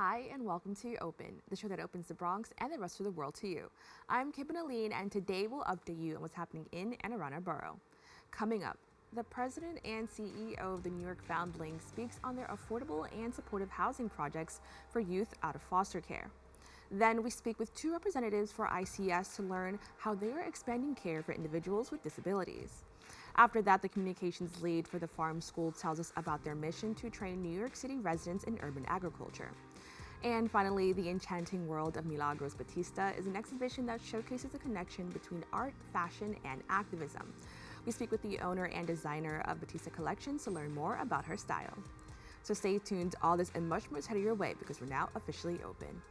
Hi, and welcome to Open, the show that opens the Bronx and the rest of the world to you. I'm Kip and Aline, and today we'll update you on what's happening in and around our borough. Coming up, the president and CEO of the New York Foundling speaks on their affordable and supportive housing projects for youth out of foster care. Then we speak with two representatives for ICS to learn how they are expanding care for individuals with disabilities. After that, the communications lead for the farm school tells us about their mission to train New York City residents in urban agriculture. And finally, the Enchanting World of Milagros Batista is an exhibition that showcases the connection between art, fashion, and activism. We speak with the owner and designer of Batista Collections to learn more about her style. So stay tuned, all this and much more is headed your way because we're now officially open.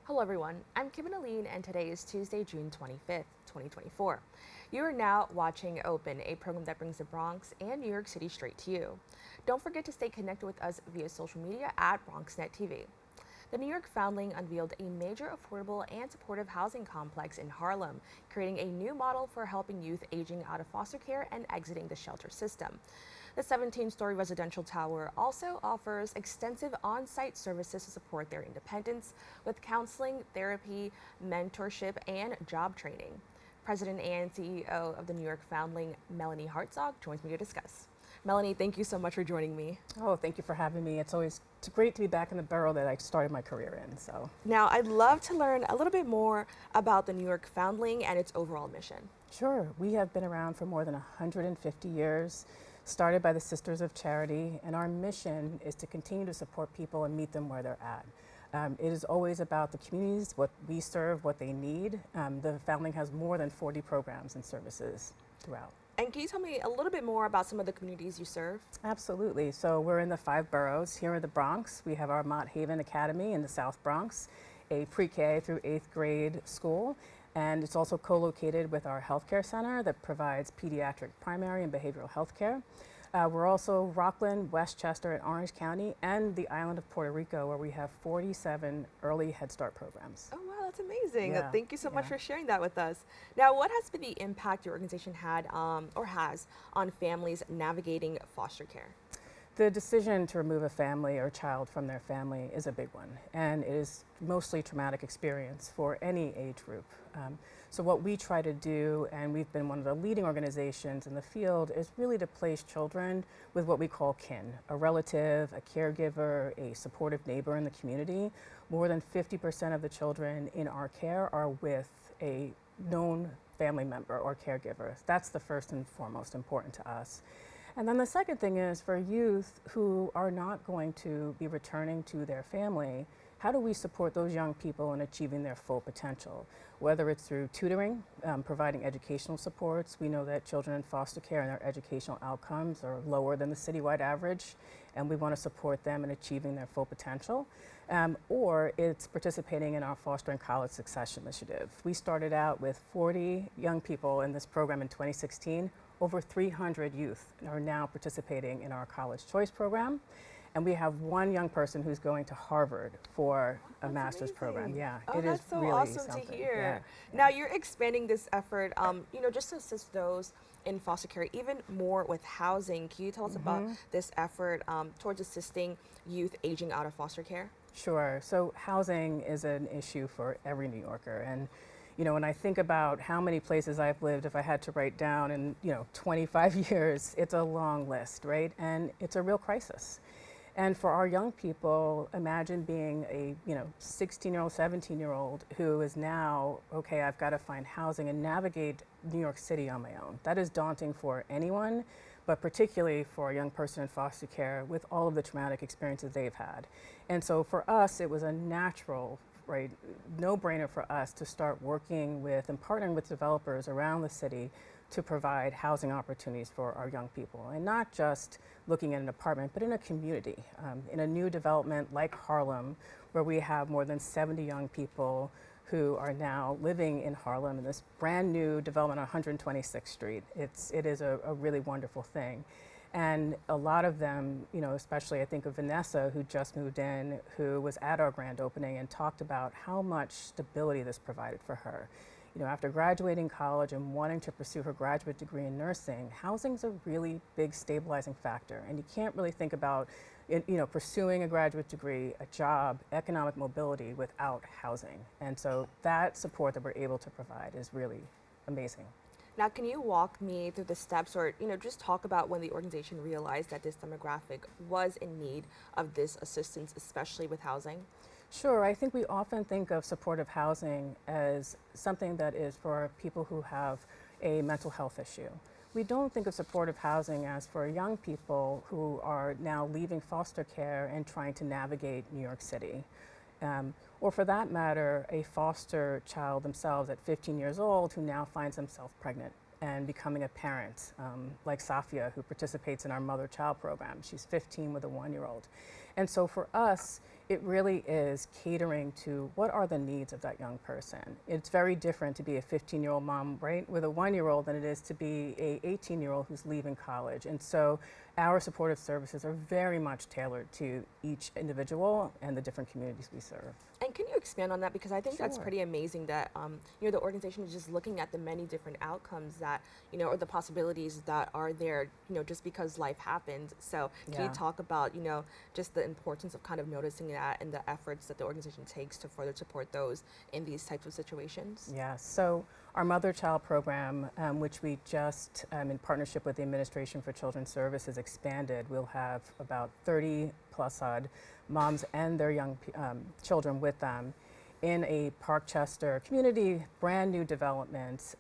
Hello everyone, I'm Kim and Aline, and today is Tuesday, June 25th, 2024. You are now watching Open, a program that brings the Bronx and New York City straight to you. Don't forget to stay connected with us via social media at BronxNet TV. The New York Foundling unveiled a major affordable and supportive housing complex in Harlem, creating a new model for helping youth aging out of foster care and exiting the shelter system. The 17-story residential tower also offers extensive on-site services to support their independence with counseling, therapy, mentorship, and job training. President and CEO of the New York Foundling, Melanie Hartzog, joins me to discuss. Melanie, thank you so much for joining me. Oh, thank you for having me. It's great to be back in the borough that I started my career in. So now I'd love to learn a little bit more about the New York Foundling and its overall mission. Sure. We have been around for more than 150 years, started by the Sisters of Charity, and our mission is to continue to support people and meet them where they're at. It is always about the communities, what we serve, what they need. The Foundling has more than 40 programs and services throughout. And can you tell me a little bit more about some of the communities you serve? Absolutely. So we're in the 5 boroughs. Here in the Bronx, we have our Mott Haven Academy in the South Bronx, a pre-K through 8th grade school. And it's also co-located with our healthcare center that provides pediatric primary and behavioral health care. We're also Rockland, Westchester, and Orange County, and the island of Puerto Rico, where we have 47 early Head Start programs. Oh, wow, that's amazing. Yeah, Thank you so much for sharing that with us. Now, what has been the impact your organization had or has on families navigating foster care? The decision to remove a family or child from their family is a big one, and it is mostly traumatic experience for any age group. So what we try to do, and we've been one of the leading organizations in the field, is really to place children with what we call kin, a relative, a caregiver, a supportive neighbor in the community. More than 50% of the children in our care are with a known family member or caregiver. That's the first and foremost important to us. And then the second thing is for youth who are not going to be returning to their family, how do we support those young people in achieving their full potential? Whether it's through tutoring, providing educational supports. We know that children in foster care and their educational outcomes are lower than the citywide average, and we want to support them in achieving their full potential. Or it's participating in our Foster and College Success Initiative. We started out with 40 young people in this program in 2016. Over 300 youth are now participating in our College Choice program. And we have one young person who's going to Harvard for a master's program. Yeah, oh, it that's is so really awesome something. to hear. Yeah. Now you're expanding this effort, just to assist those in foster care, even more with housing. Can you tell us about this effort towards assisting youth aging out of foster care? Sure. So housing is an issue for every New Yorker, and when I think about how many places I've lived, if I had to write down in 25 years, it's a long list, right? And it's a real crisis. And for our young people, imagine being a 16-year-old, 17-year-old who is now, okay, I've got to find housing and navigate New York City on my own. That is daunting for anyone, but particularly for a young person in foster care with all of the traumatic experiences they've had. And so for us, it was a natural, no-brainer for us to start working with and partnering with developers around the city to provide housing opportunities for our young people, and not just looking at an apartment, but in a community, in a new development like Harlem, where we have more than 70 young people who are now living in Harlem in this brand new development on 126th Street. It is a really wonderful thing. And a lot of them, you know, especially I think of Vanessa, who just moved in, who was at our grand opening and talked about how much stability this provided for her. You know, after graduating college and wanting to pursue her graduate degree in nursing, housing's a really big stabilizing factor. And you can't really think about, you know, pursuing a graduate degree, a job, economic mobility without housing. And so that support that we're able to provide is really amazing. Now, can you walk me through the steps, or just talk about when the organization realized that this demographic was in need of this assistance, especially with housing? Sure, I think we often think of supportive housing as something that is for people who have a mental health issue. We don't think of supportive housing as for young people who are now leaving foster care and trying to navigate New York City. Or for that matter, a foster child themselves at 15 years old who now finds themselves pregnant and becoming a parent, like Safia, who participates in our mother-child program. She's 15 with a 1-year-old. And so for us, it really is catering to what are the needs of that young person. It's very different to be a 15-year-old mom, right, with a 1-year-old than it is to be a 18-year-old who's leaving college. And so our supportive services are very much tailored to each individual and the different communities we serve. And can you expand on that? Because I think that's Sure. pretty amazing that the organization is just looking at the many different outcomes that, or the possibilities that are there, just because life happens. So can you Yeah. talk about, just the importance of kind of noticing that and the efforts that the organization takes to further support those in these types of situations? Yeah, so our mother-child program, which we just, in partnership with the Administration for Children's Services, expanded, we'll have about 30 plus odd moms and their young children with them in a Parkchester community, brand new development,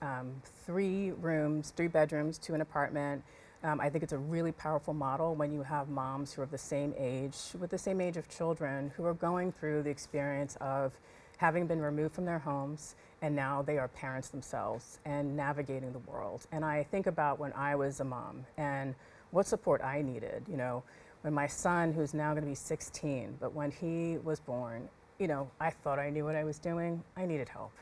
3 rooms, 3 bedrooms to an apartment. I think it's a really powerful model when you have moms who are of the same age, with the same age of children, who are going through the experience of having been removed from their homes, and now they are parents themselves and navigating the world. And I think about when I was a mom and what support I needed, when my son, who's now going to be 16, but when he was born, I thought I knew what I was doing. I needed help.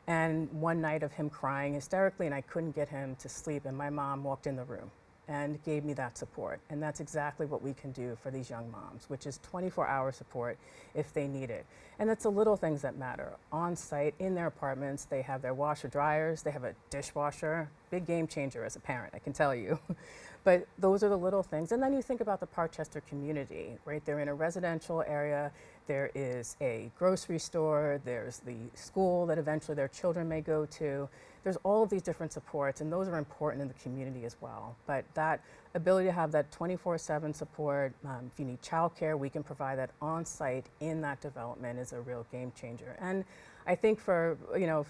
And one night of him crying hysterically, and I couldn't get him to sleep, and my mom walked in the room and gave me that support. And that's exactly what we can do for these young moms, which is 24-hour support if they need it. And it's the little things that matter. On site, in their apartments, they have their washer dryers, they have a dishwasher, big game changer as a parent, I can tell you. But those are the little things. And then you think about the Parkchester community, right? They're in a residential area, there is a grocery store, there's the school that eventually their children may go to. There's all of these different supports, and those are important in the community as well. But that ability to have that 24/7 support, if you need childcare, we can provide that on site in that development is a real game changer. And I think for,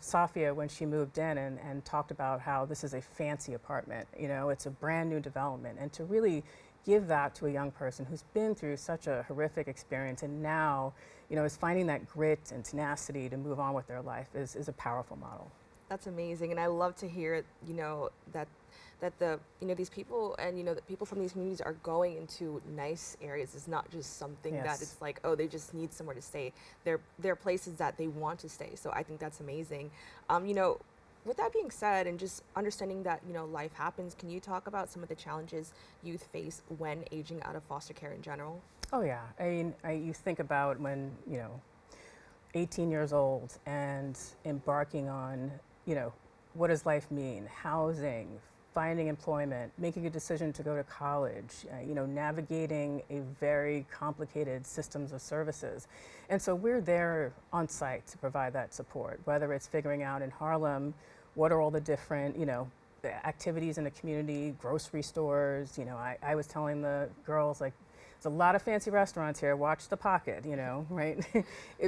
Safia, when she moved in and talked about how this is a fancy apartment, it's a brand new development, and to really give that to a young person who's been through such a horrific experience and now, is finding that grit and tenacity to move on with their life is a powerful model. That's amazing, and I love to hear, that the these people and the people from these communities are going into nice areas. It's not just something that Yes. it's like, oh, they just need somewhere to stay. They're places that they want to stay. So I think that's amazing. With that being said, and just understanding that life happens, can you talk about some of the challenges youth face when aging out of foster care in general? Oh yeah, I mean, you think about when, 18 years old and embarking on, what does life mean? Housing, finding employment, making a decision to go to college, navigating a very complicated systems of services. And so we're there on site to provide that support, whether it's figuring out in Harlem, what are all the different, activities in the community, grocery stores. I was telling the girls, like, there's a lot of fancy restaurants here. Watch the pocket, right?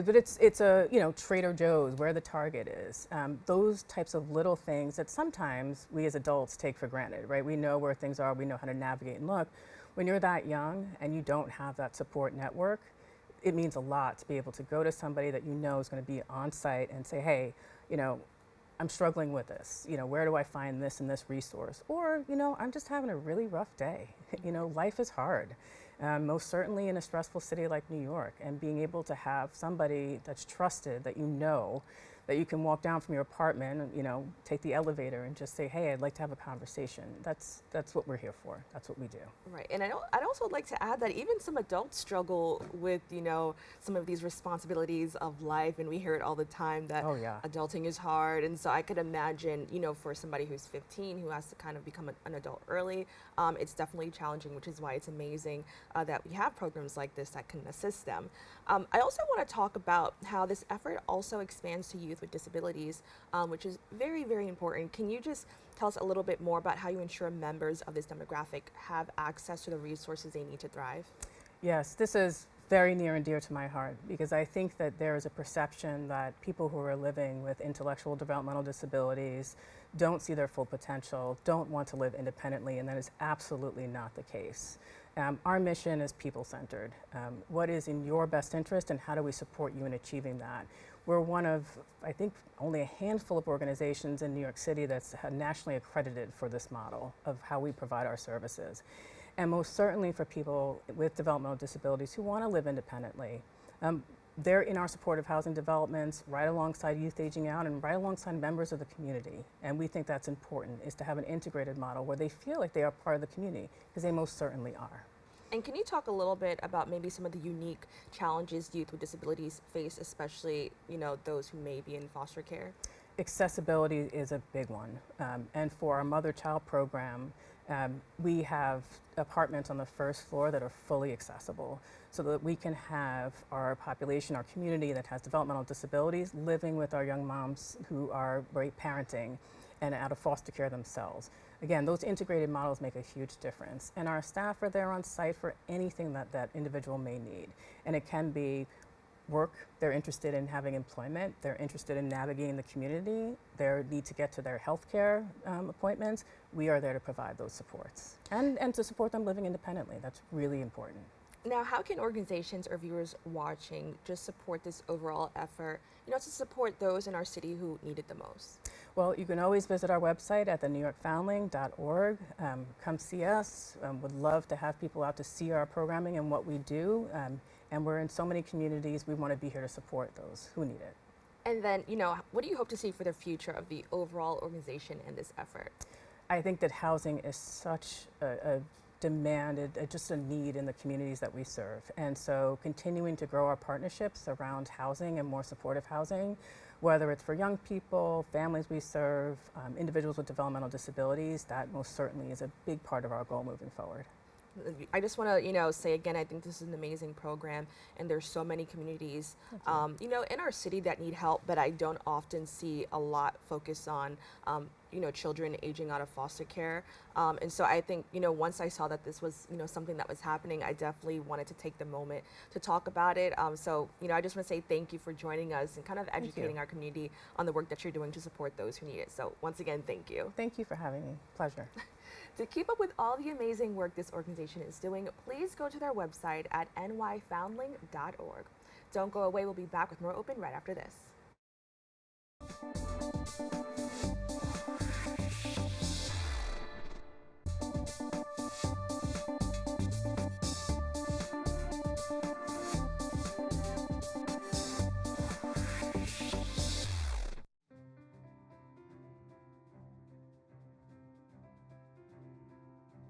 But it's a, Trader Joe's, where the Target is. Those types of little things that sometimes we as adults take for granted, right? We know where things are. We know how to navigate and look. When you're that young and you don't have that support network, it means a lot to be able to go to somebody that is going to be on site and say, hey, I'm struggling with this. Where do I find this and this resource? Or, I'm just having a really rough day. Life is hard, most certainly in a stressful city like New York. And being able to have somebody that's trusted, that that you can walk down from your apartment, take the elevator and just say, hey, I'd like to have a conversation. That's what we're here for. That's what we do. Right, and I'd also like to add that even some adults struggle with, some of these responsibilities of life, and we hear it all the time that adulting is hard. And so I could imagine, for somebody who's 15 who has to kind of become an adult early, it's definitely challenging, which is why it's amazing that we have programs like this that can assist them. I also want to talk about how this effort also expands to youth with disabilities, which is very, very important. Can you just tell us a little bit more about how you ensure members of this demographic have access to the resources they need to thrive? Yes, this is very near and dear to my heart, because I think that there is a perception that people who are living with intellectual developmental disabilities don't see their full potential, don't want to live independently, and that is absolutely not the case. Our mission is people-centered. What is in your best interest, and how do we support you in achieving that? We're one of, I think, only a handful of organizations in New York City that's nationally accredited for this model of how we provide our services. And most certainly for people with developmental disabilities who want to live independently. They're in our supportive housing developments, right alongside youth aging out and right alongside members of the community. And we think that's important, is to have an integrated model where they feel like they are part of the community, because they most certainly are. And can you talk a little bit about maybe some of the unique challenges youth with disabilities face, especially, those who may be in foster care? Accessibility is a big one. And for our mother-child program, we have apartments on the first floor that are fully accessible, so that we can have our population, our community that has developmental disabilities, living with our young moms who are parenting and out of foster care themselves. Again, those integrated models make a huge difference. And our staff are there on site for anything that individual may need. And it can be work, they're interested in having employment, they're interested in navigating the community, they need to get to their healthcare appointments. We are there to provide those supports and to support them living independently. That's really important. Now, how can organizations or viewers watching just support this overall effort, to support those in our city who need it the most? Well, you can always visit our website at thenewyorkfoundling.org. Come see us. Would love to have people out to see our programming and what we do. And we're in so many communities. We want to be here to support those who need it. And then, what do you hope to see for the future of the overall organization and this effort? I think that housing is such a demand, just a need in the communities that we serve. And so continuing to grow our partnerships around housing and more supportive housing, whether it's for young people, families we serve, individuals with developmental disabilities, that most certainly is a big part of our goal moving forward. I just want to, say again, I think this is an amazing program, and there's so many communities, in our city that need help, but I don't often see a lot focus on, children aging out of foster care. And so I think, once I saw that this was, something that was happening, I definitely wanted to take the moment to talk about it. So, I just want to say thank you for joining us and kind of educating our community on the work that you're doing to support those who need it. So once again, thank you. Thank you for having me. Pleasure. To keep up with all the amazing work this organization is doing, please go to their website at nyfoundling.org. Don't go away. We'll be back with more Open right after this.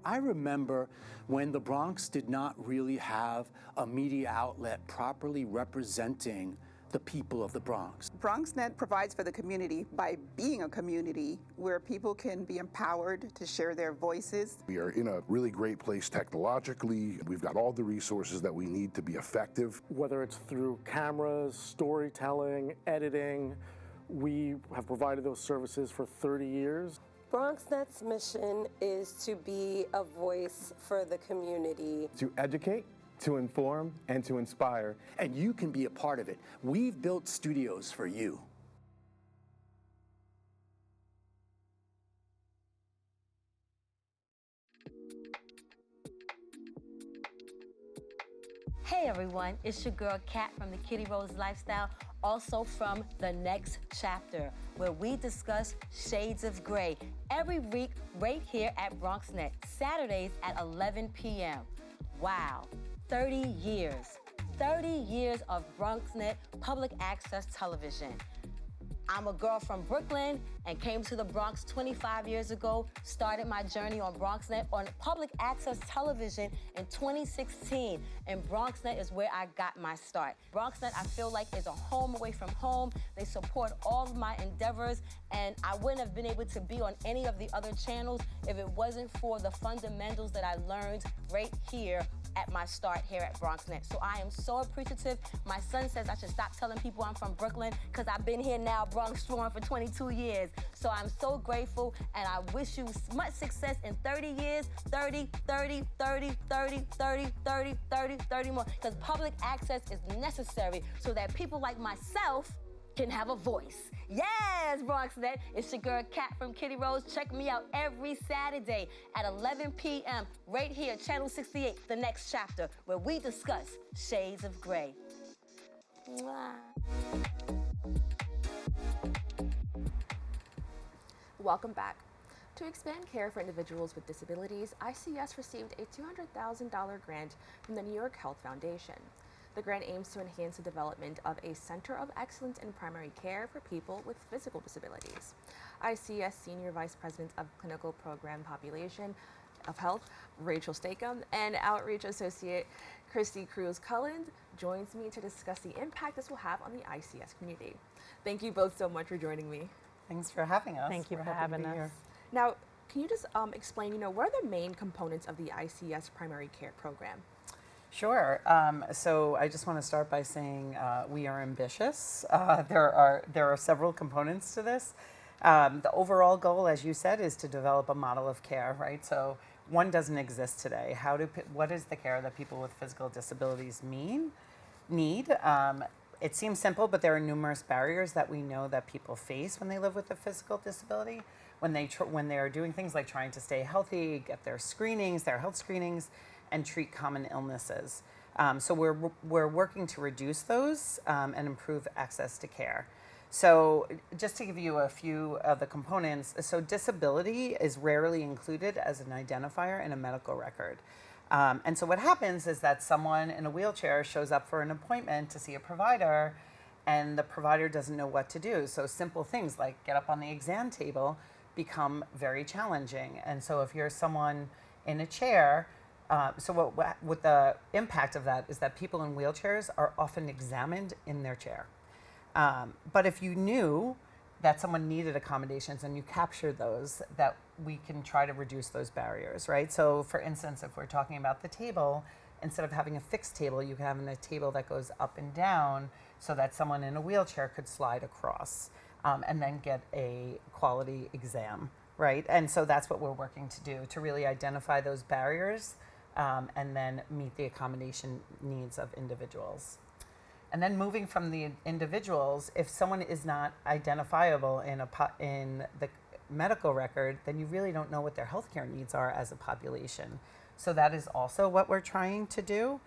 I remember when the Bronx did not really have a media outlet properly representing the people of the Bronx. BronxNet provides for the community by being a community where people can be empowered to share their voices. We are in a really great place technologically. We've got all the resources that we need to be effective. Whether it's through cameras, storytelling, editing, we have provided those services for 30 years. BronxNet's mission is to be a voice for the community. To educate, to inform, and to inspire. And you can be a part of it. We've built studios for you. Hey everyone, it's your girl Kat from the Kitty Rose Lifestyle, also from The Next Chapter, where we discuss shades of gray every week right here at BronxNet, Saturdays at 11 p.m. Wow, 30 years. 30 years of BronxNet public access television. I'm a girl from Brooklyn and came to the Bronx 25 years ago, started my journey on BronxNet on public access television in 2016, and BronxNet is where I got my start. BronxNet, I feel like, is a home away from home. They support all of my endeavors, and I wouldn't have been able to be on any of the other channels if it wasn't for the fundamentals that I learned right here at my start here at BronxNet. So I am so appreciative. My son says I should stop telling people I'm from Brooklyn because I've been here now, Bronx strong, for 22 years. So I'm so grateful, and I wish you much success in 30 years, 30, 30, 30, 30, 30, 30, 30, 30 more, because public access is necessary so that people like myself can have a voice. Yes, BronxNet, it's your girl Kat from Kitty Rose. Check me out every Saturday at 11 p.m. right here, Channel 68, The Next Chapter, where we discuss shades of gray. Mwah. Welcome back. To expand care for individuals with disabilities, ICS received a $200,000 grant from the New York Health Foundation. The grant aims to enhance the development of a center of excellence in primary care for people with physical disabilities. ICS Senior Vice President of Clinical Program Population of Health, Rachael Stacom, and Outreach Associate Christy Cruz-Cullins joins me to discuss the impact this will have on the ICS community. Thank you both so much for joining me. Thanks for having us. Thank you We're for happy to having be us. here. Now, can you just explain, what are the main components of the ICS primary care program? Sure. So I just want to start by saying we are ambitious. There are several components to this. The overall goal, as you said, is to develop a model of care, right? So one doesn't exist today. What is the care that people with physical disabilities need? It seems simple, but there are numerous barriers that we know that people face when they live with a physical disability. When they are doing things like trying to stay healthy, get their health screenings, and treat common illnesses. So we're working to reduce those and improve access to care. So just to give you a few of the components, so disability is rarely included as an identifier in a medical record. And so what happens is that someone in a wheelchair shows up for an appointment to see a provider, and the provider doesn't know what to do. So simple things like get up on the exam table become very challenging. And so if you're someone in a chair, so what the impact of that is that people in wheelchairs are often examined in their chair. But if you knew that someone needed accommodations and you captured those, that we can try to reduce those barriers, right? So for instance, if we're talking about the table, instead of having a fixed table, you can have a table that goes up and down so that someone in a wheelchair could slide across and then get a quality exam, right? And so that's what we're working to do, to really identify those barriers and then meet the accommodation needs of individuals. And then moving from the individuals, if someone is not identifiable in the medical record, then you really don't know what their healthcare needs are as a population. So that is also what we're trying to do,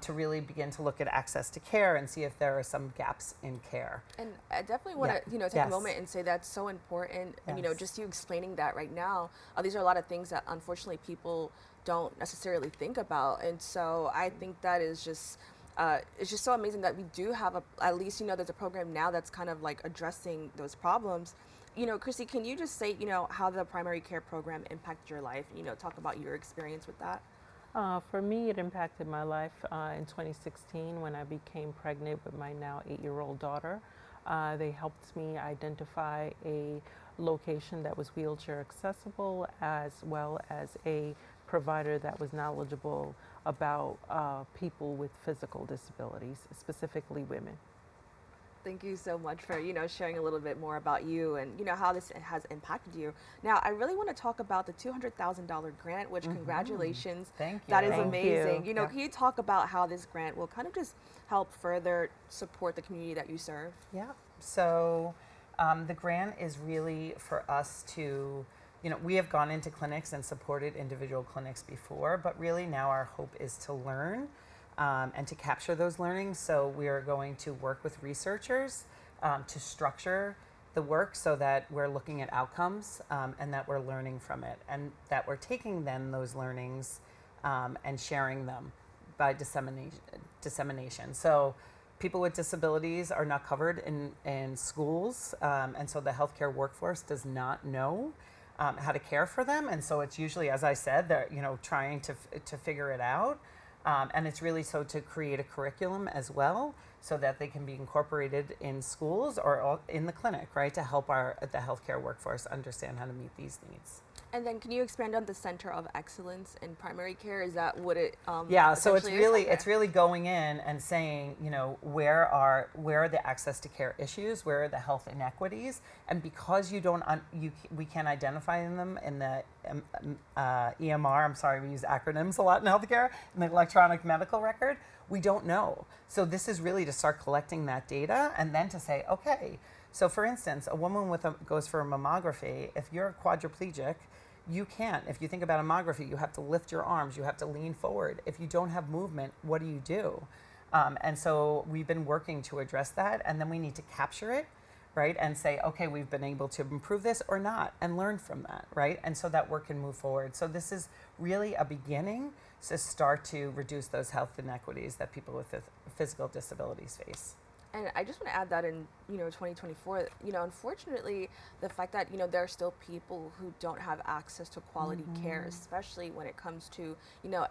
to really begin to look at access to care and see if there are some gaps in care. And I definitely want to, take a moment and say that's so important. Yes. And, just you explaining that right now, these are a lot of things that unfortunately people don't necessarily think about. And so I think that is just, it's just so amazing that we do have at least, there's a program now that's kind of like addressing those problems. Christy, can you just say, how the primary care program impacted your life? Talk about your experience with that. For me, it impacted my life in 2016 when I became pregnant with my now 8-year-old daughter. They helped me identify a location that was wheelchair accessible, as well as a provider that was knowledgeable about people with physical disabilities, specifically women. Thank you so much for, sharing a little bit more about you and, how this has impacted you. Now, I really want to talk about the $200,000 grant, which congratulations. Thank you. That is Thank amazing. you. Can you talk about how this grant will kind of just help further support the community that you serve? Yeah. So the grant is really for us to, we have gone into clinics and supported individual clinics before, but really now our hope is to learn and to capture those learnings. So we are going to work with researchers to structure the work so that we're looking at outcomes and that we're learning from it, and that we're taking then those learnings and sharing them by dissemination. So people with disabilities are not covered in schools, and so the healthcare workforce does not know how to care for them, and so it's usually, as I said, they're trying to figure it out, and it's really so to create a curriculum as well, so that they can be incorporated in schools or in the clinic, right, to help the healthcare workforce understand how to meet these needs. And then, can you expand on the Center of Excellence in Primary Care? Is that what it? Yeah. So essentially it's really going in and saying, where are the access to care issues, where are the health inequities, and because we can't identify them in the EMR. I'm sorry, we use acronyms a lot in healthcare, in the electronic medical record. We don't know. So this is really to start collecting that data and then to say, okay. So for instance, a woman goes for a mammography. If you're quadriplegic, you can't. If you think about a mammography, you have to lift your arms, you have to lean forward. If you don't have movement, what do you do? And so we've been working to address that, and then we need to capture it, right? And say, okay, we've been able to improve this or not, and learn from that, right? And so that work can move forward. So this is really a beginning to start to reduce those health inequities that people with physical disabilities face. And I just want to add that in 2024, unfortunately, the fact that there are still people who don't have access to quality care, especially when it comes to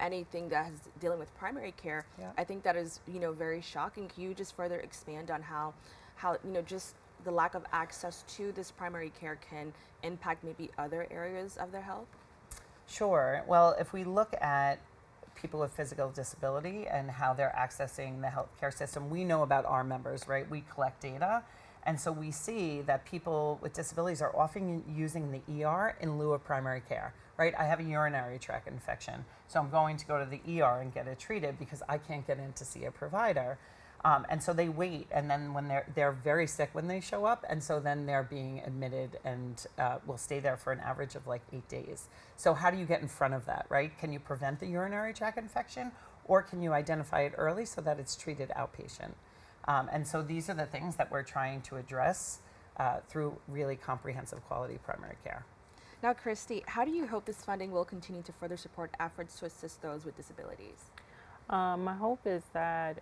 anything that is dealing with primary care. Yeah. I think that is very shocking. Can you just further expand on how just the lack of access to this primary care can impact maybe other areas of their health? Sure. Well, if we look at people with physical disability and how they're accessing the healthcare system, we know about our members, right? We collect data. And so we see that people with disabilities are often using the ER in lieu of primary care, right? I have a urinary tract infection, so I'm going to go to the ER and get it treated because I can't get in to see a provider. And so they wait, and then when they're very sick when they show up, and so then they're being admitted and will stay there for an average of like 8 days. So how do you get in front of that, right? Can you prevent the urinary tract infection, or can you identify it early so that it's treated outpatient? And so these are the things that we're trying to address through really comprehensive quality primary care. Now, Christy, how do you hope this funding will continue to further support efforts to assist those with disabilities? My hope is that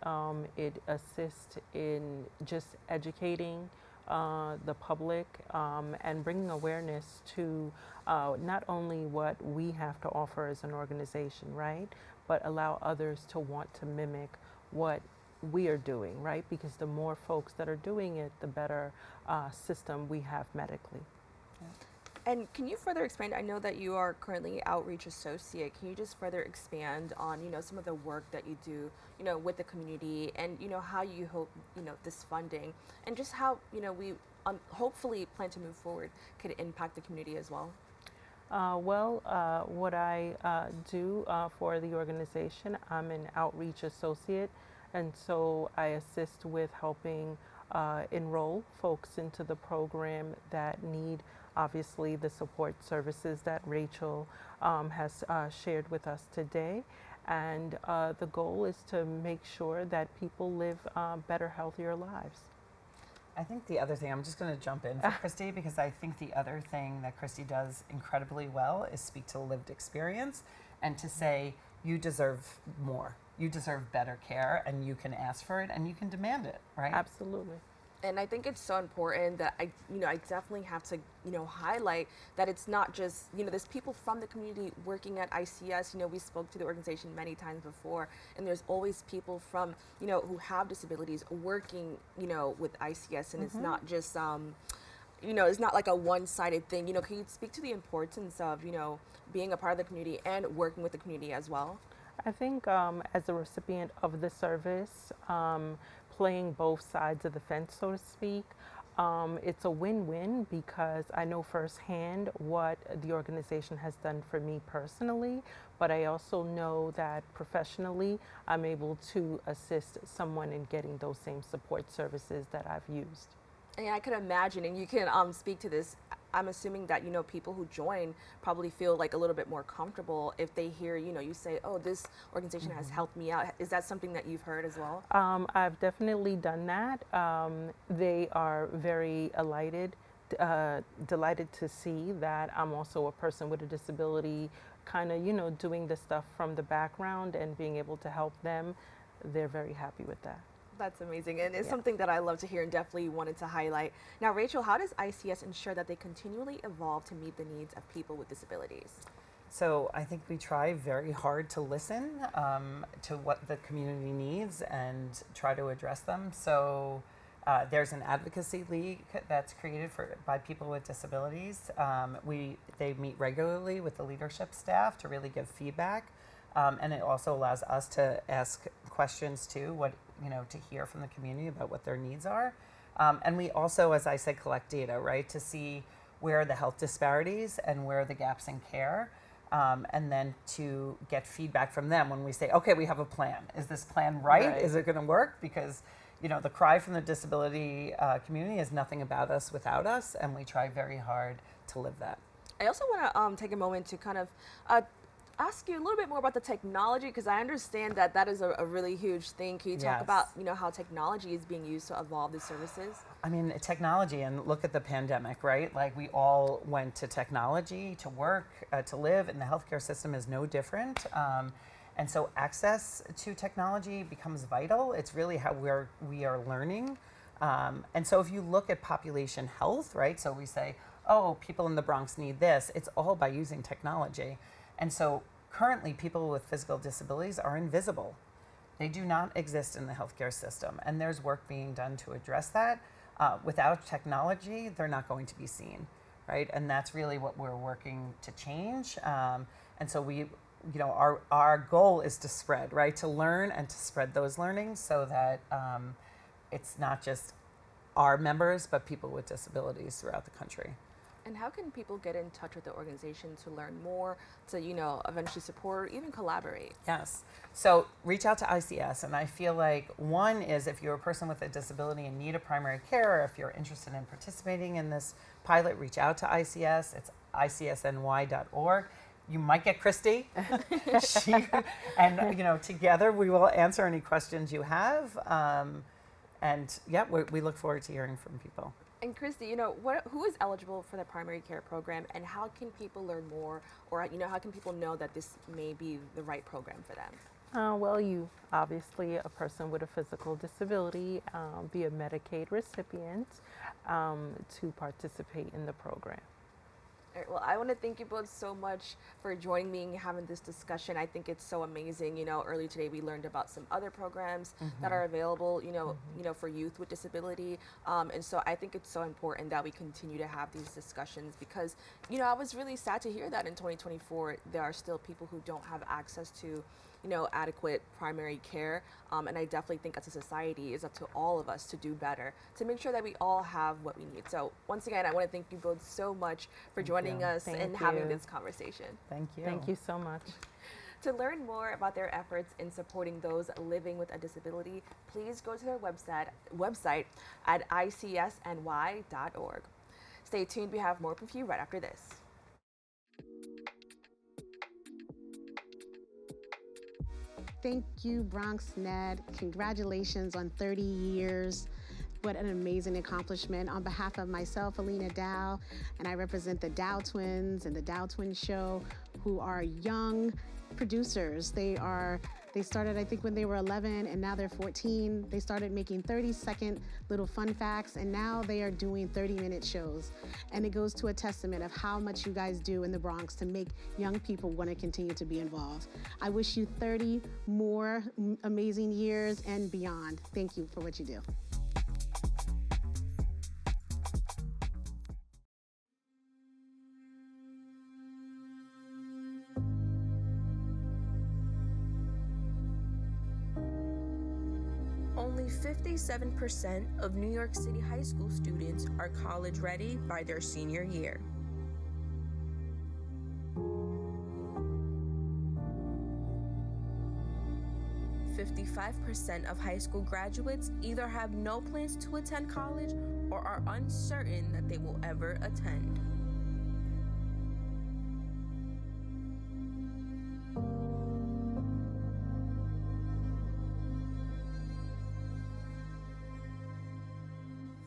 it assists in just educating the public and bringing awareness to not only what we have to offer as an organization, right, but allow others to want to mimic what we are doing, right? Because the more folks that are doing it, the better system we have medically. Yeah. And can you further expand? I know that you are currently outreach associate. Can you just further expand on, some of the work that you do, with the community, and how you hope, this funding, and just how, we hopefully plan to move forward could impact the community as well? What I do for the organization, I'm an outreach associate, and so I assist with helping enroll folks into the program that need obviously the support services that Rachael has shared with us today. And the goal is to make sure that people live better, healthier lives. I think the other thing, I'm just going to jump in for Christy, because I think the other thing that Christy does incredibly well is speak to lived experience and to say, you deserve more. You deserve better care, and you can ask for it, and you can demand it, right? Absolutely. And I think it's so important that I definitely have to, highlight that it's not just, there's people from the community working at ICS. We spoke to the organization many times before, and there's always people from, who have disabilities working, with ICS, and it's not just, it's not like a one-sided thing. Can you speak to the importance of, being a part of the community and working with the community as well? I think as a recipient of the service, playing both sides of the fence, so to speak, it's a win-win because I know firsthand what the organization has done for me personally, but I also know that professionally I'm able to assist someone in getting those same support services that I've used. And I could imagine, and you can speak to this, I'm assuming that, people who join probably feel like a little bit more comfortable if they hear, you say, oh, this organization has helped me out. Is that something that you've heard as well? I've definitely done that. They are very delighted to see that I'm also a person with a disability, kind of, doing the stuff from the background and being able to help them. They're very happy with that. That's amazing, and it's something that I love to hear and definitely wanted to highlight. Now, Rachael, how does ICS ensure that they continually evolve to meet the needs of people with disabilities? So I think we try very hard to listen to what the community needs and try to address them. So there's an advocacy league that's created by people with disabilities. They meet regularly with the leadership staff to really give feedback, and it also allows us to ask questions too, to hear from the community about what their needs are. And we also, as I said, collect data, right, to see where are the health disparities and where are the gaps in care. And then to get feedback from them when we say, okay, we have a plan. Is this plan right? Is it going to work? Because, the cry from the disability community is nothing about us without us, and we try very hard to live that. I also want to take a moment to kind of ask you a little bit more about the technology, because I understand that is a really huge thing. Can you talk about, how technology is being used to evolve these services? I mean, technology, and look at the pandemic, right? Like, we all went to technology to work, to live, and the healthcare system is no different. And so access to technology becomes vital. It's really how we are learning. And so if you look at population health, right? So we say, oh, people in the Bronx need this. It's all by using technology. And so currently, people with physical disabilities are invisible. They do not exist in the healthcare system, and there's work being done to address that. Without technology, they're not going to be seen, right? And that's really what we're working to change. And so our goal is to spread, right? To learn and to spread those learnings so that it's not just our members, but people with disabilities throughout the country. And how can people get in touch with the organization to learn more, to, eventually support, even collaborate? Yes. So reach out to ICS. And I feel like one is, if you're a person with a disability and need a primary care, or if you're interested in participating in this pilot, reach out to ICS. It's icsny.org. You might get Christy. Together we will answer any questions you have. We look forward to hearing from people. And Christy, who is eligible for the primary care program, and how can people learn more, or how can people know that this may be the right program for them? Well, you obviously, a person with a physical disability, be a Medicaid recipient to participate in the program. All right, well, I want to thank you both so much for joining me and having this discussion. I think it's so amazing. Earlier today we learned about some other programs that are available, for youth with disability. And so I think it's so important that we continue to have these discussions, because, I was really sad to hear that in 2024 there are still people who don't have access to, adequate primary care. And I definitely think as a society, it's up to all of us to do better, to make sure that we all have what we need. So once again, I want to thank you both so much for joining us and having this conversation. Thank you. Thank you so much. To learn more about their efforts in supporting those living with a disability, please go to their website at icsny.org. Stay tuned. We have more for you right after this. Thank you, BronxNet. Congratulations on 30 years. What an amazing accomplishment. On behalf of myself, Alina Dow, and I represent the Dow Twins and the Dow Twins Show, who are young producers. They started, I think, when they were 11, and now they're 14. They started making 30-second little fun facts, and now they are doing 30-minute shows. And it goes to a testament of how much you guys do in the Bronx to make young people want to continue to be involved. I wish you 30 more amazing years and beyond. Thank you for what you do. Only 57% of New York City high school students are college ready by their senior year. "55% of high school graduates either have no plans to attend college or are uncertain that they will ever attend.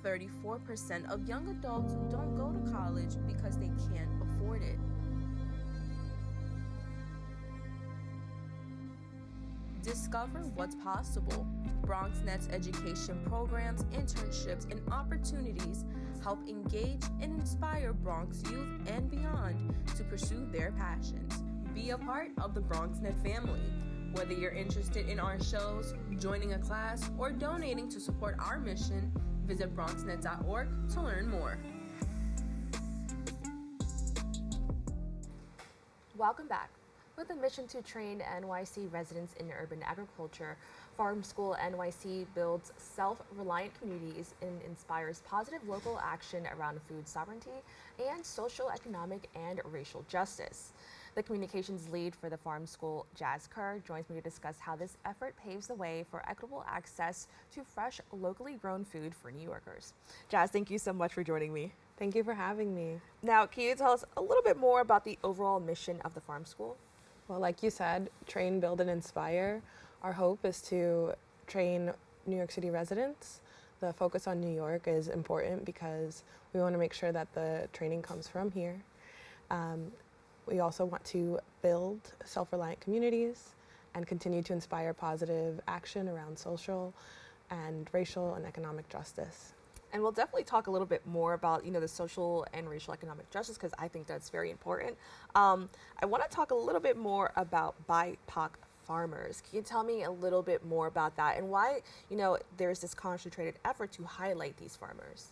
34% of young adults don't go to college because they can't afford it. Discover what's possible. BronxNet's education programs, internships, and opportunities help engage and inspire Bronx youth and beyond to pursue their passions. Be a part of the BronxNet family. Whether you're interested in our shows, joining a class, or donating to support our mission, visit BronxNet.org to learn more. Welcome back. With a mission to train NYC residents in urban agriculture, Farm School NYC builds self-reliant communities and inspires positive local action around food sovereignty and social, economic, and racial justice. The communications lead for the Farm School, Kerr, joins me to discuss how this effort paves the way for equitable access to fresh, locally grown food for New Yorkers. Jazz, thank you so much for joining me. Thank you for having me. Now, can you tell us a little bit more about the overall mission of the Farm School? Well, like you said, train, build, and inspire. Our hope is to train New York City residents. The focus on New York is important because we want to make sure that the training comes from here. We also want to build self-reliant communities and continue to inspire positive action around social and racial and economic justice. And we'll definitely talk a little bit more about, the social and racial economic justice, because I think that's very important. I want to talk a little bit more about BIPOC farmers. Can you tell me a little bit more about that and why, there's this concentrated effort to highlight these farmers?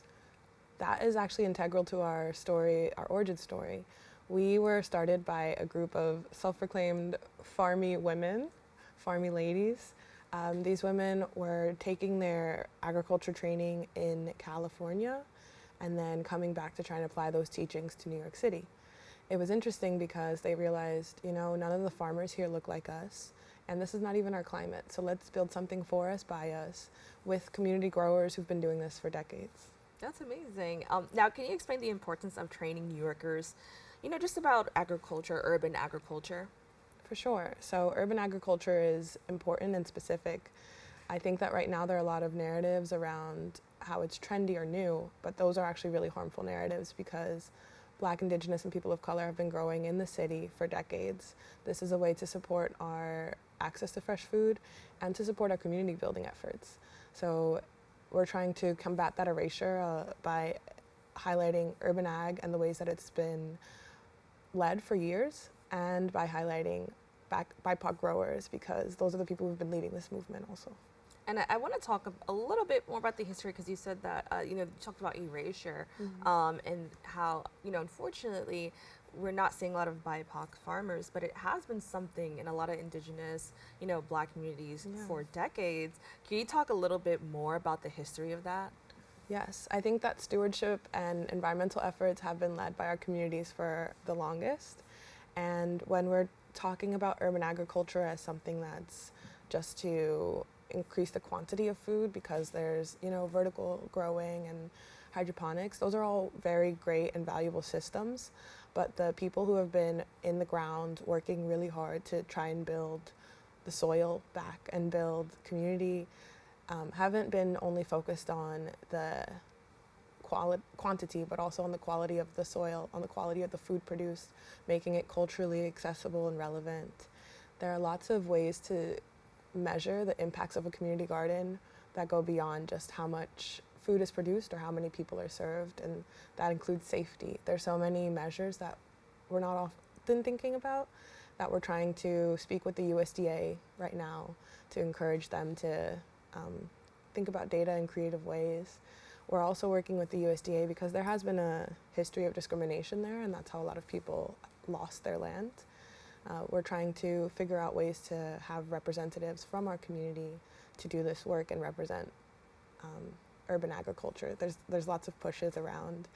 That is actually integral to our story, our origin story. We were started by a group of self-proclaimed farmy women, farmy ladies. These women were taking their agriculture training in California and then coming back to try and apply those teachings to New York City. It was interesting because they realized, none of the farmers here look like us, and this is not even our climate, so let's build something for us, by us, with community growers who've been doing this for decades. That's amazing. Now, can you explain the importance of training New Yorkers, just about agriculture, urban agriculture? For sure. So urban agriculture is important and specific. I think that right now there are a lot of narratives around how it's trendy or new, but those are actually really harmful narratives because Black, Indigenous, and people of color have been growing in the city for decades. This is a way to support our access to fresh food and to support our community building efforts. So we're trying to combat that erasure by highlighting urban ag and the ways that it's been led for years, and by highlighting BIPOC growers, because those are the people who've been leading this movement also. And I want to talk a little bit more about the history, because you said that, you talked about erasure, and how, unfortunately, we're not seeing a lot of BIPOC farmers, but it has been something in a lot of Indigenous, Black communities for decades. Can you talk a little bit more about the history of that? Yes, I think that stewardship and environmental efforts have been led by our communities for the longest. And when we're talking about urban agriculture as something that's just to increase the quantity of food, because there's, vertical growing and hydroponics, those are all very great and valuable systems. But the people who have been in the ground working really hard to try and build the soil back and build community haven't been only focused on the quantity, but also on the quality of the soil, on the quality of the food produced, making it culturally accessible and relevant. There are lots of ways to measure the impacts of a community garden that go beyond just how much food is produced or how many people are served, and that includes safety. There's so many measures that we're not often thinking about, that we're trying to speak with the USDA right now to encourage them to think about data in creative ways. We're also working with the USDA because there has been a history of discrimination there, and that's how a lot of people lost their land. We're trying to figure out ways to have representatives from our community to do this work and represent urban agriculture. There's lots of pushes around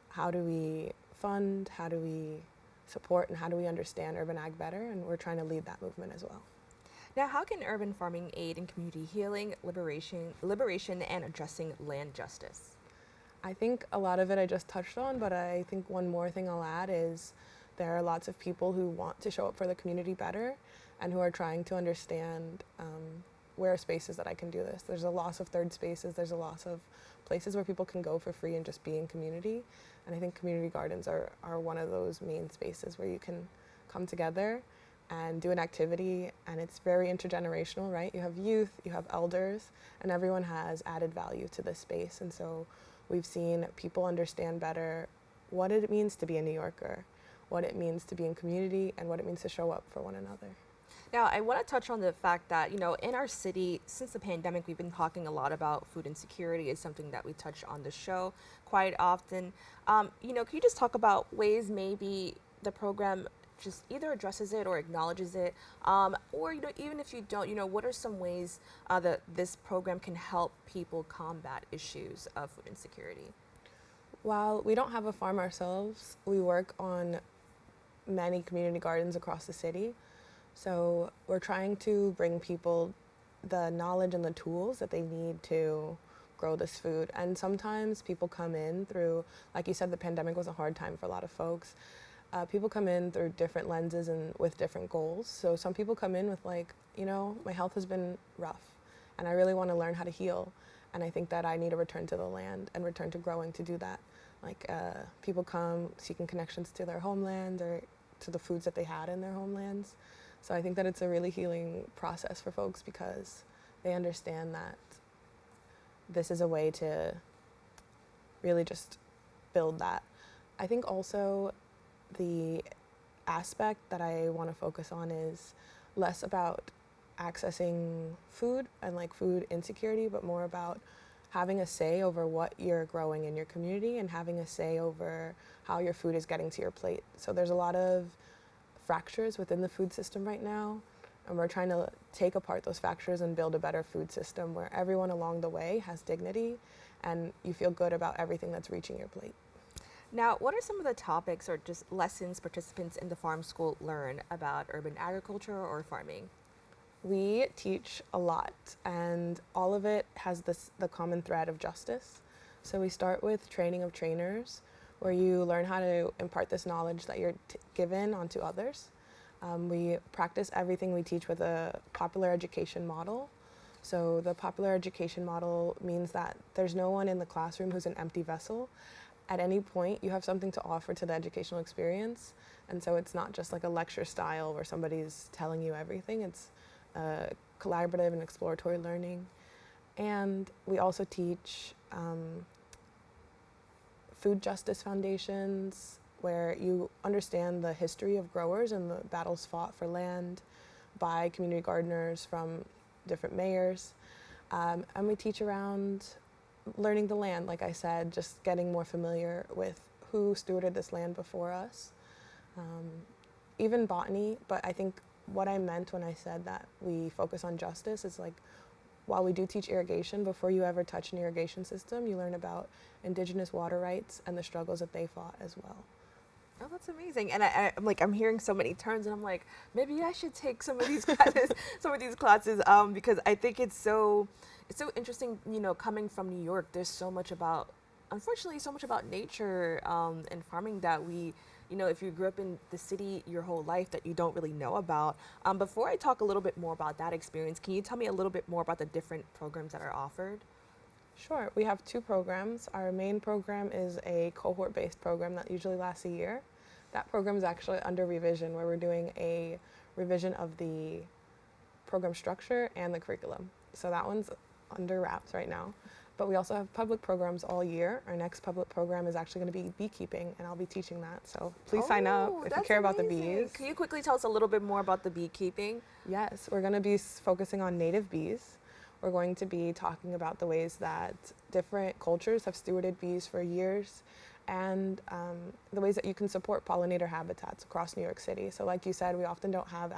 how do we fund, how do we support, and how do we understand urban ag better, and we're trying to lead that movement as well. Now, how can urban farming aid in community healing, liberation, and addressing land justice? I think a lot of it I just touched on, but I think one more thing I'll add is there are lots of people who want to show up for the community better and who are trying to understand where are spaces that I can do this? There's a loss of third spaces. There's a loss of places where people can go for free and just be in community. And I think community gardens are one of those main spaces where you can come together and do an activity, and it's very intergenerational, right? You have youth, you have elders, and everyone has added value to this space. And so we've seen people understand better what it means to be a New Yorker, what it means to be in community, and what it means to show up for one another. Now, I want to touch on the fact that, you know, in our city, since the pandemic, we've been talking a lot about food insecurity. It's something that we touch on the show quite often. You know, can you just talk about ways maybe the program just either addresses it or acknowledges it, or, you know, even if you don't, you know, what are some ways that this program can help people combat issues of food insecurity? While we don't have a farm ourselves, we work on many community gardens across the city. So we're trying to bring people the knowledge and the tools that they need to grow this food. And sometimes people come in through, like you said, the pandemic was a hard time for a lot of folks. People come in through different lenses and with different goals. So some people come in with like, you know, my health has been rough and I really want to learn how to heal. And I think that I need to return to the land and return to growing to do that. Like people come seeking connections to their homeland or to the foods that they had in their homelands. So I think that it's a really healing process for folks because they understand that this is a way to really just build that. I think also the aspect that I want to focus on is less about accessing food and like food insecurity, but more about having a say over what you're growing in your community and having a say over how your food is getting to your plate. So there's a lot of fractures within the food system right now, and we're trying to take apart those fractures and build a better food system where everyone along the way has dignity and you feel good about everything that's reaching your plate. Now, what are some of the topics or just lessons participants in the farm school learn about urban agriculture or farming? We teach a lot, and all of it has the common thread of justice. So we start with training of trainers, where you learn how to impart this knowledge that you're given onto others. We practice everything we teach with a popular education model. So the popular education model means that there's no one in the classroom who's an empty vessel. At any point, you have something to offer to the educational experience. And so it's not just like a lecture style where somebody's telling you everything. It's collaborative and exploratory learning. And we also teach food justice foundations, where you understand the history of growers and the battles fought for land by community gardeners from different mayors. And we teach around learning the land, like I said, just getting more familiar with who stewarded this land before us. Even botany, but I think what I meant when I said that we focus on justice is like, while we do teach irrigation, before you ever touch an irrigation system, you learn about indigenous water rights and the struggles that they fought as well. Oh, that's amazing. And I'm hearing so many terms, and I'm like, maybe I should take some of these classes, because I think it's so interesting, you know, coming from New York. There's so much about, unfortunately, so much about nature and farming that we, you know, if you grew up in the city your whole life, that you don't really know about. Before I talk a little bit more about that experience, can you tell me a little bit more about the different programs that are offered? Sure. We have two programs. Our main program is a cohort-based program that usually lasts a year. That program is actually under revision, where we're doing a revision of the program structure and the curriculum. So that one's under wraps right now. But we also have public programs all year. Our next public program is actually going to be beekeeping, and I'll be teaching that. So please sign up if you care about the bees. Can you quickly tell us a little bit more about the beekeeping? Yes, we're going to be focusing on native bees. We're going to be talking about the ways that different cultures have stewarded bees for years, and the ways that you can support pollinator habitats across New York City. So like you said, we often don't have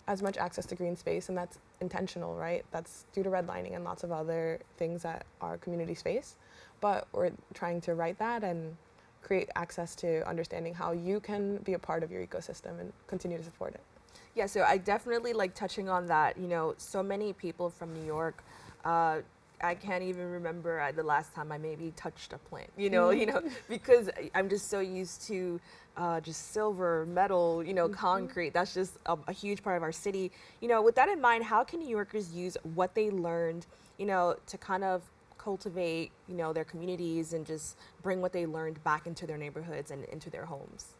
as much access to green space, and that's intentional, right? That's due to redlining and lots of other things that our communities face. But we're trying to right that and create access to understanding how you can be a part of your ecosystem and continue to support it. Yeah, so I definitely like touching on that. You know, so many people from New York, I can't even remember the last time I maybe touched a plant, because I'm just so used to just silver, metal, concrete. That's just a huge part of our city. With that in mind, how can New Yorkers use what they learned, to kind of cultivate, their communities and just bring what they learned back into their neighborhoods and into their homes?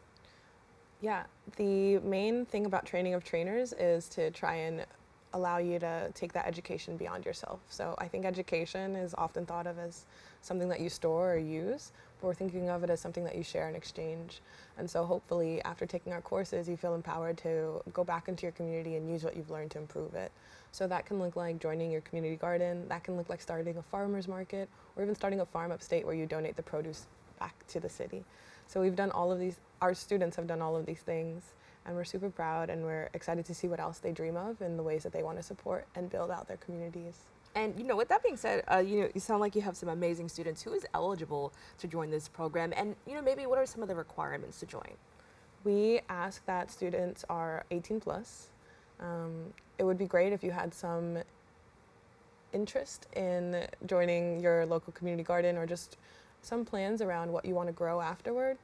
Yeah, the main thing about training of trainers is to try and allow you to take that education beyond yourself. So I think education is often thought of as something that you store or use, but we're thinking of it as something that you share and exchange. And so hopefully after taking our courses, you feel empowered to go back into your community and use what you've learned to improve it. So that can look like joining your community garden, that can look like starting a farmer's market, or even starting a farm upstate where you donate the produce back to the city. So we've done all of these, our students have done all of these things, and we're super proud and we're excited to see what else they dream of and the ways that they want to support and build out their communities. And with that being said, you sound like you have some amazing students. Who is eligible to join this program? And maybe what are some of the requirements to join? We ask that students are 18 plus. It would be great if you had some interest in joining your local community garden or just some plans around what you want to grow afterward.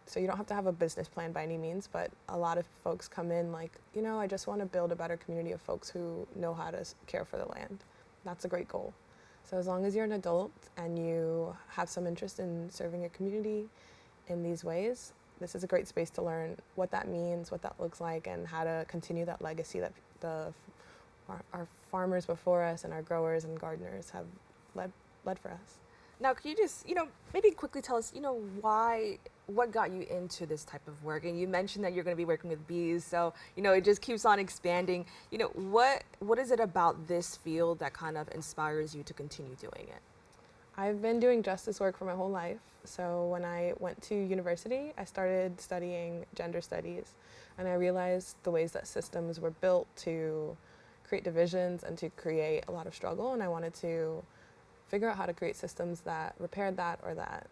So you don't have to have a business plan by any means, but a lot of folks come in like, I just want to build a better community of folks who know how to care for the land. That's a great goal. So as long as you're an adult and you have some interest in serving your community in these ways, this is a great space to learn what that means, what that looks like, and how to continue that legacy that our farmers before us and our growers and gardeners have led for us. Now, could you just, maybe quickly tell us, what got you into this type of work? And you mentioned that you're going to be working with bees, so, it just keeps on expanding. What is it about this field that kind of inspires you to continue doing it? I've been doing justice work for my whole life. So when I went to university, I started studying gender studies, and I realized the ways that systems were built to create divisions and to create a lot of struggle, and I wanted to figure out how to create systems that repaired that or that,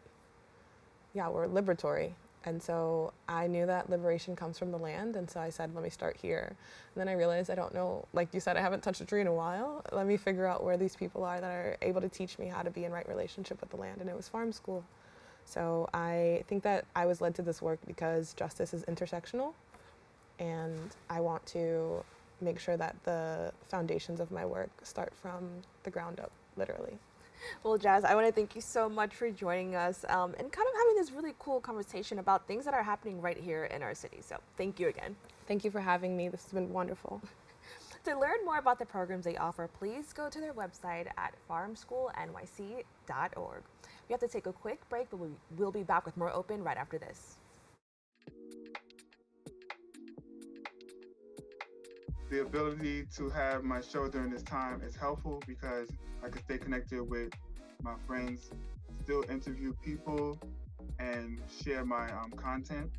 were liberatory. And so I knew that liberation comes from the land, and so I said, let me start here. And then I realized I don't know, like you said, I haven't touched a tree in a while. Let me figure out where these people are that are able to teach me how to be in right relationship with the land, and it was farm school. So I think that I was led to this work because justice is intersectional, and I want to make sure that the foundations of my work start from the ground up, literally. Well, Jazz, I want to thank you so much for joining us and kind of having this really cool conversation about things that are happening right here in our city. So thank you again. Thank you for having me. This has been wonderful. To learn more about the programs they offer, please go to their website at farmschoolnyc.org. We have to take a quick break, but we'll be back with more Open right after this. The ability to have my show during this time is helpful because I can stay connected with my friends, still interview people, and share my content.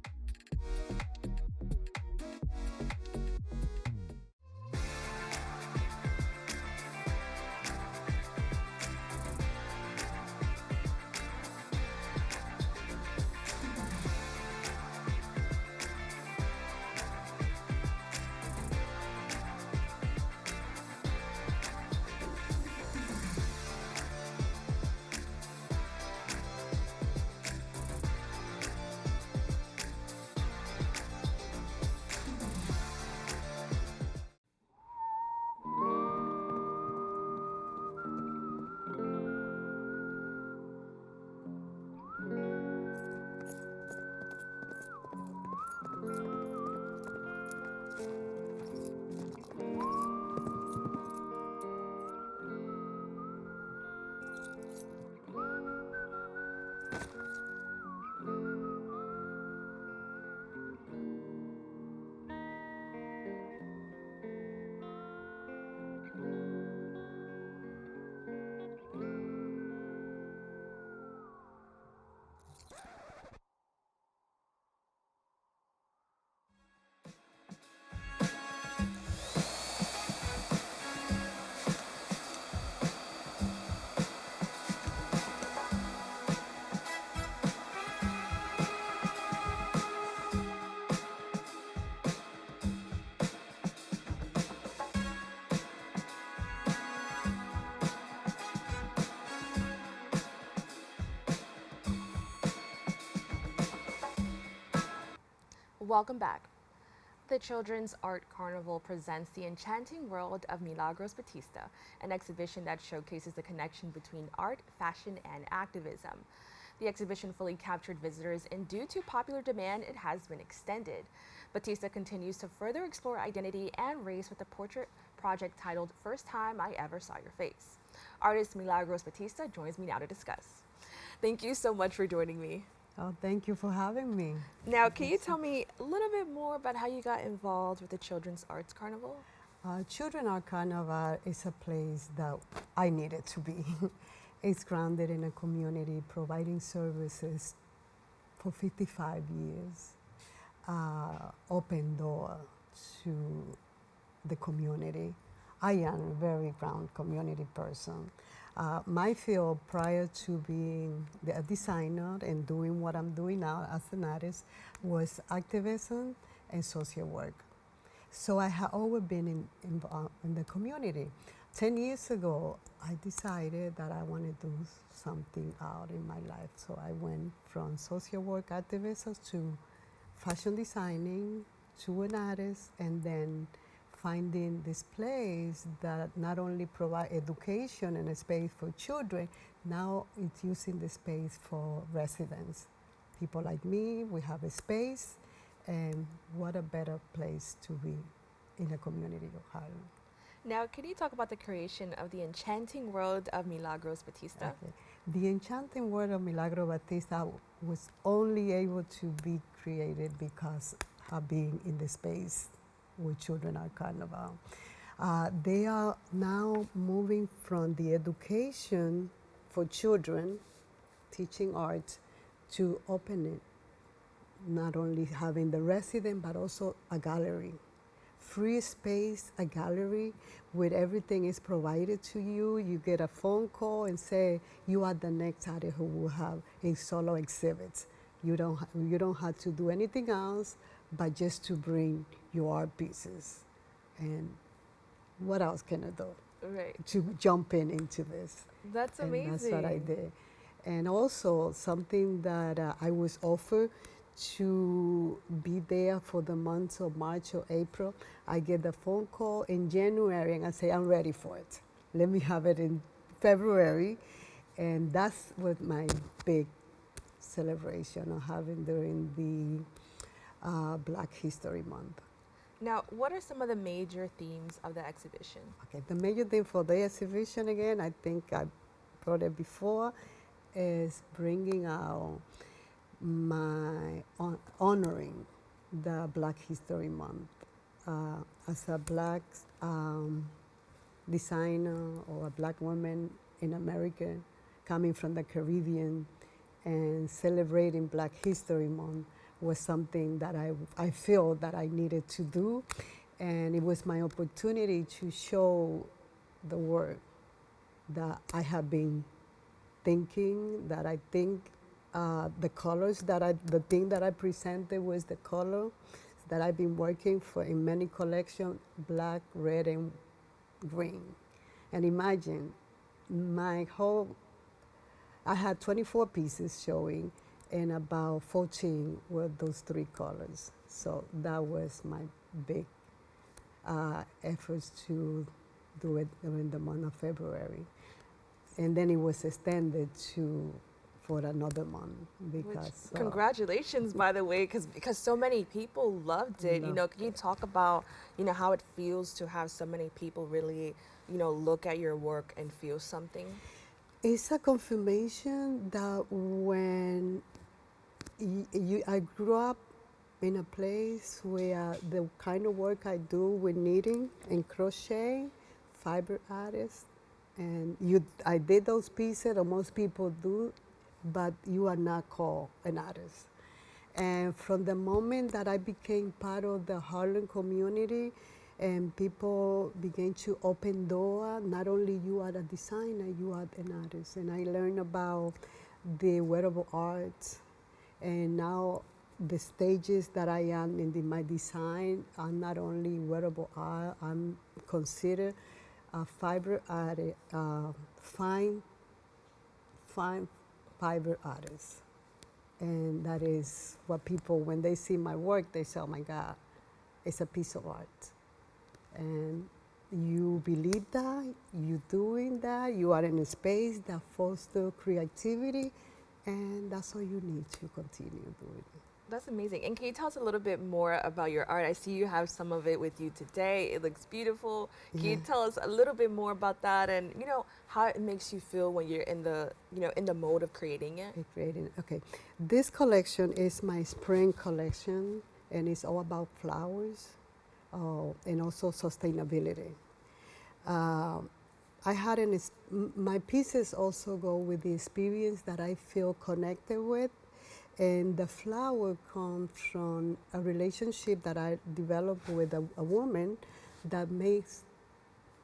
Welcome back. The Children's Art Carnival presents The Enchanting World of Milagros Batista, an exhibition that showcases the connection between art, fashion, and activism. The exhibition fully captured visitors, and due to popular demand, it has been extended. Batista continues to further explore identity and race with a portrait project titled First Time I Ever Saw Your Face. Artist Milagros Batista joins me now to discuss. Thank you so much for joining me. Oh, thank you for having me. Now, can you tell me a little bit more about how you got involved with the Children's Arts Carnival? Children's Art Carnival is a place that I needed to be. It's grounded in a community providing services for 55 years. Open door to the community. I am a very ground community person. My field prior to being a designer and doing what I'm doing now as an artist was activism and social work. So I have always been involved in the community. 10 years ago, I decided that I wanted to do something out in my life. So I went from social work activism to fashion designing, to an artist, and then finding this place that not only provide education and a space for children, now it's using the space for residents. People like me, we have a space, and what a better place to be in a community of Harlem. Now, can you talk about the creation of the Enchanting World of Milagros Batista? Okay. The Enchanting World of Milagros Batista was only able to be created because of being in the space with Children's Art Carnival. They are now moving from the education for children, teaching art, to open it, not only having the resident, but also a gallery. Free space, a gallery where everything is provided to you. You get a phone call and say, you are the next artist who will have a solo exhibit. You don't have to do anything else but just to bring your art pieces. And what else can I do? Right. To jump into this. That's amazing. And that's what I did. And also something that I was offered to be there for the months of March or April. I get the phone call in January and I say, I'm ready for it. Let me have it in February. And that's what my big celebration of having during the Black History Month. Now, what are some of the major themes of the exhibition? Okay, the major theme for the exhibition, again, I think I brought it before, is bringing out honoring the Black History Month. As a Black designer or a Black woman in America coming from the Caribbean and celebrating Black History Month was something that I feel that I needed to do, and it was my opportunity to show the work that I have been thinking, that I think the colors the thing that I presented was the color that I've been working for in many collections, black, red, and green. And imagine, I had 24 pieces showing, and about 14 were those three colors. So that was my big efforts to do it during the month of February. And then it was extended for another month because. Congratulations, by the way, because so many people loved it. Can you talk about how it feels to have so many people really look at your work and feel something? It's a confirmation that when I grew up in a place where the kind of work I do with knitting and crochet, fiber artist, and I did those pieces that most people do, but you are not called an artist. And from the moment that I became part of the Harlem community and people began to open doors, not only you are a designer, you are an artist. And I learned about the wearable arts, and now the stages that I am in my design are not only wearable art, I'm considered a fiber artist, fine fiber artist. And that is what people, when they see my work, they say, oh my God, it's a piece of art. And you believe that, you doing that, you are in a space that fosters creativity, and that's all you need to continue doing it. That's amazing. And can you tell us a little bit more about your art? I see you have some of it with you today. It looks beautiful. Can you tell us a little bit more about that and, you know, how it makes you feel when you're in the, you know, in the mode of creating it? Okay. This collection is my spring collection, and it's all about flowers and also sustainability. My pieces also go with the experience that I feel connected with. And the flower comes from a relationship that I developed with a woman that makes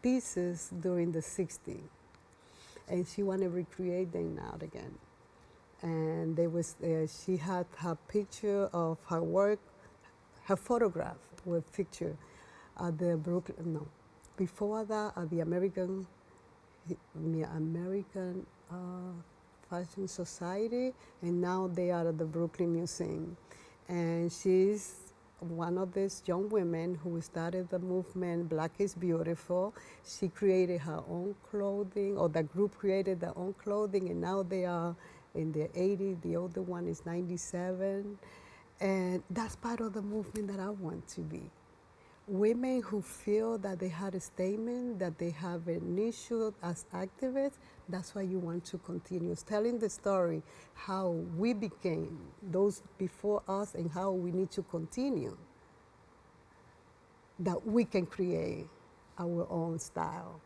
pieces during the 60s. And she wanted to recreate them now again. And she had her picture of her work, her photograph with picture at the before that at the American Fashion Society, and now they are at the Brooklyn Museum. And she's one of these young women who started the movement Black is Beautiful. She created her own clothing, or the group created their own clothing, and now they are in their 80s. The older one is 97. And that's part of the movement that I want to be. Women who feel that they had a statement, that they have an issue as activists, that's why you want to continue telling the story, how we became those before us and how we need to continue. That we can create our own style.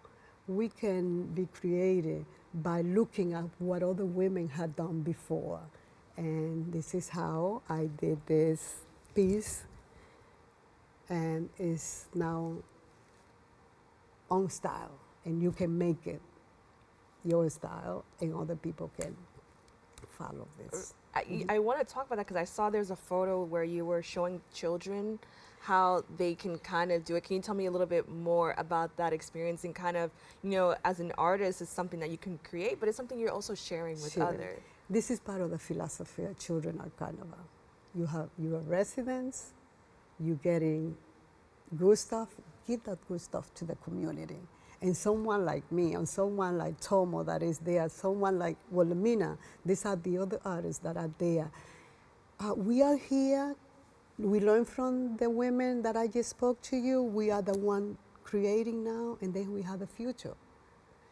We can be creative by looking at what other women had done before. And this is how I did this piece, and it's now on style, and you can make it your style, and other people can follow this. I want to talk about that because I saw there's a photo where you were showing children how they can kind of do it. Can you tell me a little bit more about that experience and kind of, you know, as an artist, it's something that you can create, but it's something you're also sharing with others. This is part of the philosophy of Children Art Carnival. You have your residents, you getting good stuff, give that good stuff to the community. And someone like me, and someone like Tomo that is there, someone like Wilhelmina, these are the other artists that are there. We are here, we learn from the women that I just spoke to you, we are the one creating now, and then we have the future.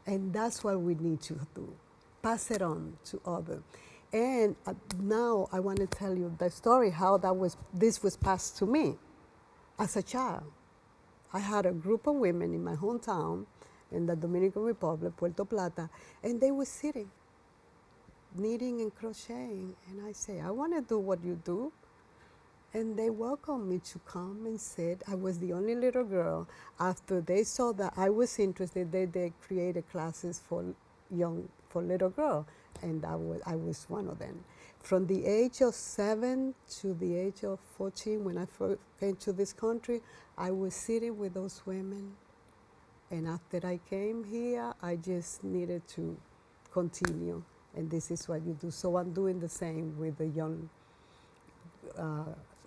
And that's what we need to do, pass it on to others. And now I want to tell you the story, how this was passed to me as a child. I had a group of women in my hometown in the Dominican Republic, Puerto Plata, and they were sitting, knitting and crocheting. And I say, I want to do what you do. And they welcomed me to come and sit. I was the only little girl. After they saw that I was interested, they created classes for little girls, and I was one of them. From the age of 7 to the age of 14, when I first came to this country, I was sitting with those women. And after I came here, I just needed to continue. And this is what you do. So I'm doing the same with the young,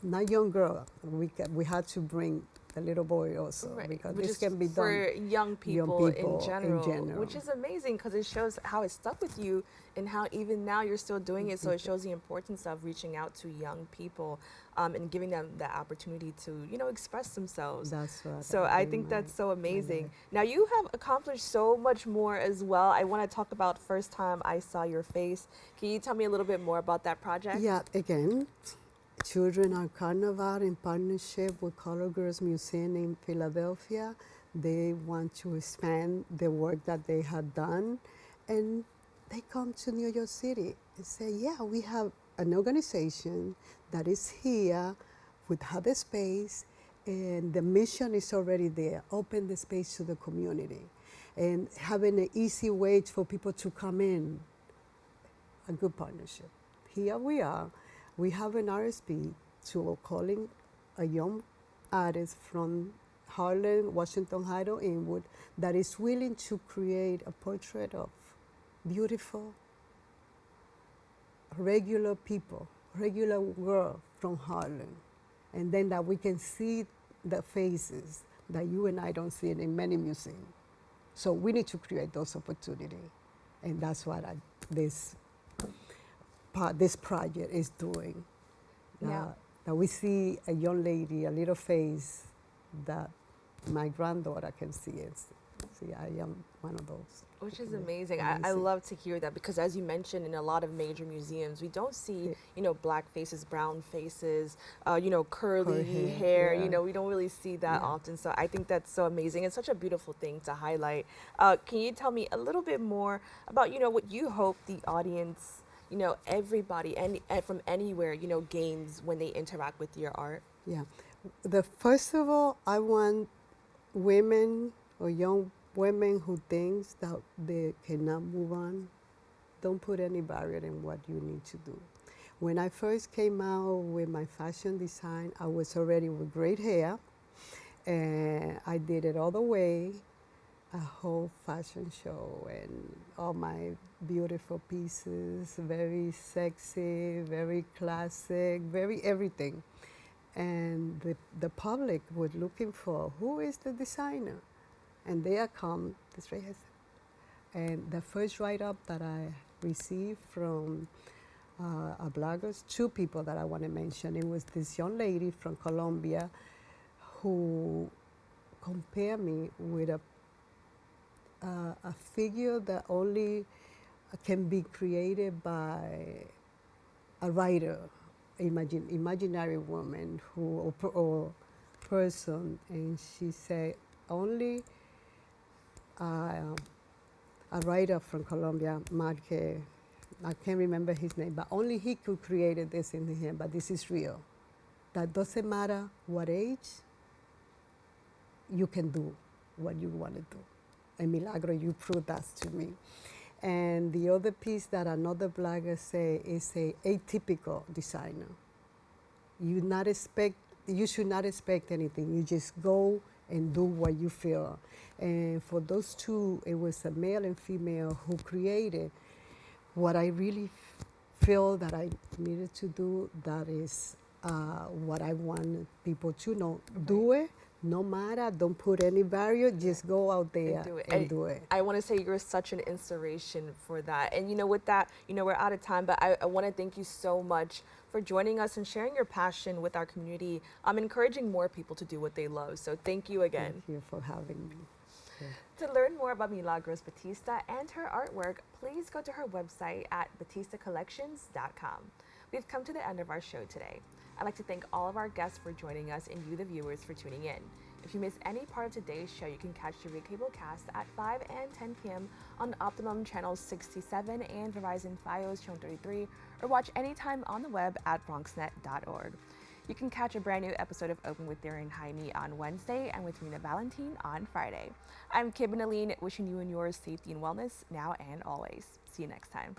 not young girl. We had to bring the little boy also, because this can be done for young people in general, which is amazing because it shows how it stuck with you and how even now you're still doing it. So it shows the importance of reaching out to young people and giving them the opportunity to, you know, express themselves. That's right. So I think that's so amazing. Now you have accomplished so much more as well. I want to talk about First Time I Saw Your Face. Can you tell me a little bit more about that project? Yeah, again, Children Art Carnival in partnership with Color Girls Museum in Philadelphia. They want to expand the work that they had done, and they come to New York City and say, yeah, we have an organization that is here with other space, and the mission is already there, open the space to the community, and having an easy way for people to come in, a good partnership. Here we are. We have an RSP to calling a young artist from Harlem, Washington Heights, or Inwood that is willing to create a portrait of beautiful, regular people regular girl from Harlem, and then that we can see the faces that you and I don't see in many museums. So we need to create those opportunities, and that's what this project is doing. Now, that we see a young lady, a little face that my granddaughter can see it. See, I am one of those. Which is amazing. I love to hear that because, as you mentioned, in a lot of major museums, we don't see, black faces, brown faces, curly hair. Yeah. We don't really see that often. So I think that's so amazing. It's such a beautiful thing to highlight. Can you tell me a little bit more about, what you hope the audience, everybody and from anywhere, gains when they interact with your art? Yeah. First of all, I want women or young women who thinks that they cannot move on, don't put any barrier in what you need to do. When I first came out with my fashion design, I was already with great hair, and I did it all the way, a whole fashion show, and all my beautiful pieces, very sexy, very classic, very everything. And the public was looking for, who is the designer? And there come this right here. And the first write-up that I received from bloggers, two people that I want to mention. It was this young lady from Colombia who compared me with a figure that only can be created by a writer, imaginary woman or person. And she said, only a writer from Colombia, Marque, I can't remember his name, but only he could create this in him, but this is real. That doesn't matter what age, you can do what you want to do. And Milagros, you proved that to me. And the other piece that another blogger say is a atypical designer. You should not expect anything. You just go and do what you feel. And for those two, it was a male and female who created what I really feel that I needed to do. That is what I want people to know. Do it, no matter, don't put any barrier, just go out there and do it. I want to say you're such an inspiration for that. And with that, we're out of time, but I want to thank you so much for joining us and sharing your passion with our community. I'm encouraging more people to do what they love. So thank you again. Thank you for having me. To learn more about Milagros Batista and her artwork, please go to her website at batistacollections.com. We've come to the end of our show today. I'd like to thank all of our guests for joining us and you, the viewers, for tuning in. If you missed any part of today's show, you can catch the Recable cast at 5 and 10 p.m. on Optimum Channel 67 and Verizon Fios Channel 33, or watch anytime on the web at BronxNet.org. You can catch a brand new episode of Open with Darren Jaime on Wednesday and with Rena Valentine on Friday. I'm Kib and Aline, wishing you and yours safety and wellness now and always. See you next time.